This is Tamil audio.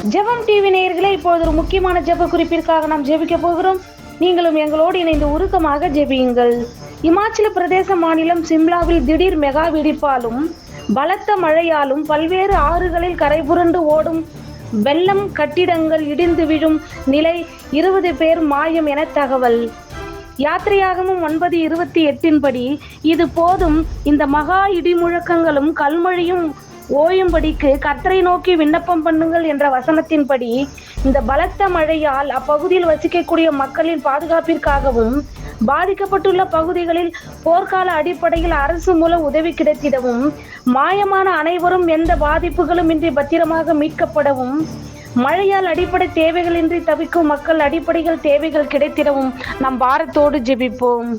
ஜெபம் டிவி நேயர்களே, இப்பொழுது ஒரு முக்கியமான ஜெப குறிப்பிற்காக நாம் ஜெபிக்க போகிறோம். நீங்களும் எங்களோடு இணைந்து உருக்கமாக ஜெபியுங்கள். இமாச்சல பிரதேச மாநிலம் சிம்லாவில் திடீர் மெகா வெடிப்பாலும் பலத்த மழையாலும் பல்வேறு ஆறுகளில் கரைபுரண்டு ஓடும் வெள்ளம், கட்டிடங்கள் இடிந்து விழும் நிலை, 20 பேர் மாயம் என தகவல். யாத்திரையாகமும் 9:28 படி இது போதும், இந்த மகா இடி முழக்கங்களும் கல்மழையும் ஓயும்படிக்கு கர்த்தரை நோக்கி விண்ணப்பம் பண்ணுங்கள் என்ற வசனத்தின்படி இந்த பலத்த மழையால் அப்பகுதியில் வசிக்கக்கூடிய மக்களின் பாதுகாப்பிற்காகவும் பாதிக்கப்பட்டுள்ள பகுதிகளில் போர்க்கால அடிப்படையில் அரசு மூலம் உதவி கிடைத்திடவும், மாயமான அனைவரும் எந்த பாதிப்புகளும் இன்றி பத்திரமாக மீட்கப்படவும், மழையால் அடிப்படை தேவைகளின்றி தவிக்கும் மக்கள் அடிப்படைகள் தேவைகள் கிடைத்திடவும் நாம் பாரத்தோடு ஜெபிப்போம்.